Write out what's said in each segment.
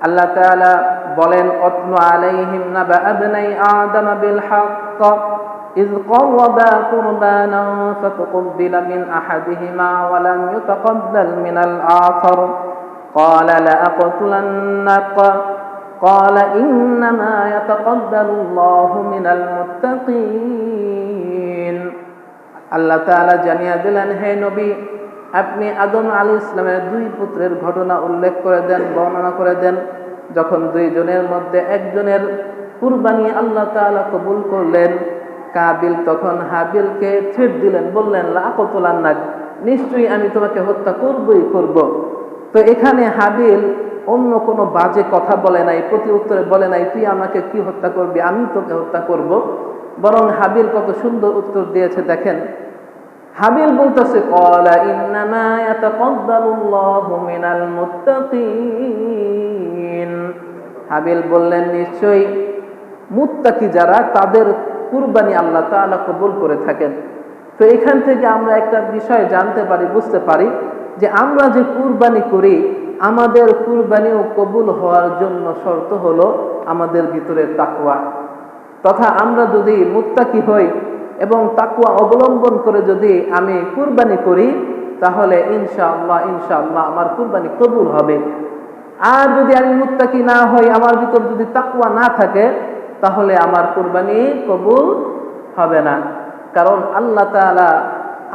আল্লাহ তাআলা বলেন, অতলু আলাইহিম নাবা আবনাই আদম বিল হক إذ قربا قربانا فتقبل من أحدهما ولم يتقبل من الآخر قال لأقتلنك قال إنما يتقبل الله من المتقين আল্লাহ তাআলা জানিয়ে দিলেন, হে নবী, আপনি আদম আলাইহিস সালামের দুই পুত্রের ঘটনা উল্লেখ করে দেন, বর্ণনা করে দেন। যখন দুইজনের মধ্যে একজনের কুরবানি আল্লাহ তাআলা কবুল করলেন, কাবিল তখন হাবিলকে ছেড়ে দিলেন, বললেন লাআকতুলান্নাক, নিশ্চয়ই আমি তোমাকে হত্যা করবই করব। তো এখানে হাবিল অন্য কোনো বাজে কথা বলে নাই, প্রতি উত্তরে বলে নাই তুই আমাকে কি হত্যা করবি, আমি তোকে হত্যা করব। বরং হাবিল কত সুন্দর উত্তর দিয়েছে দেখেন। হাবিল বলতেছে, ক্বালা ইন্নামা ইয়াতাকাব্বালুল্লাহু মিনাল মুত্তাকিন। হাবিল বললেন, নিশ্চয়ই মুত্তাকি যারা, তাদের কুরবানি আল্লাহ তাআলা কবুল করে থাকেন। তো এখান থেকে আমরা একটা বিষয় জানতে পারি, বুঝতে পারি যে আমরা যে কুরবানি করি, আমাদের কুরবানিও কবুল হওয়ার জন্য শর্ত হলো আমাদের ভিতরে তাকওয়া। তথা আমরা যদি মুত্তাকি হই এবং তাকওয়া অবলম্বন করে যদি আমি কুরবানি করি, তাহলে ইনশাআল্লাহ আমার কুরবানি কবুল হবে। আর যদি আমি মুত্তাকি না হই, আমার ভিতর যদি তাকওয়া না থাকে, তাহলে আমার কুরবানি কবুল হবে না। কারণ আল্লাহ তাআলা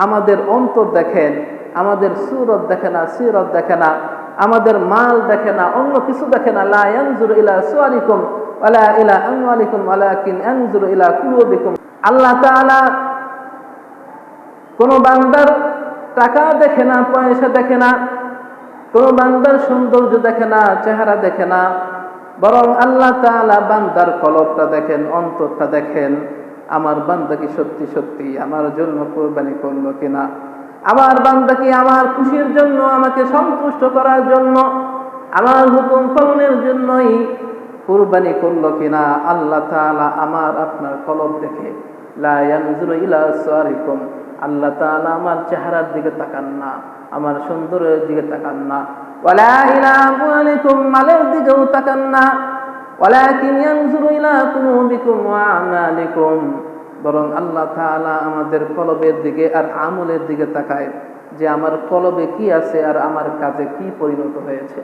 আমাদের অন্তর দেখেন, আমাদের সূরত দেখে না, সিরত দেখে না, আমাদের মাল দেখে না, অন্য কিছু দেখে না। লা ইয়ানজুরু ইলা সুওয়ারিকুম ওয়ালা ইলা আমওয়ালিকুম ওয়ালাকিন ইয়ানজুরু ইলা কুলুবিকুম। আল্লাহ তাআলা কোন বান্দার টাকা দেখে না, পয়সা দেখে না, কোন বান্দার সৌন্দর্য দেখে না, চেহারা দেখে না, বরং আল্লাহ তাআলা বান্দার কলবটা দেখেন, অন্তরটা দেখেন। আমার বান্দা কি সত্যি সত্যি আমার জন্য কুরবানি করলো কিনা, আমার বান্দা কি আমার খুশির জন্য, আমাকে সন্তুষ্ট করার জন্য, আমার হুকুম পালনের জন্যই কুরবানি করলো কিনা। আল্লাহ তাআলা আমার আপনার কলব দেখে। লা ইয়ানজুরু ইলা সুওয়ারিকুম, আল্লাহ তাআলা আমার চেহারার দিকে তাকান না, আমার সৌন্দর্যের দিকে তাকান না, ওয়ালা ইলা আমওয়ালিকুম, মালের দিকেও তাকান না, ওয়ালাকিন ইয়ানজুরু ইলা কুলুবিকুম ওয়া আমালিকুম, বরং আল্লাহ তাআলা আমাদের কলবের দিকে আর আমলের দিকে তাকায়, যে আমার কলবে কি আছে আর আমার কাজে কি পরিণত হয়েছে।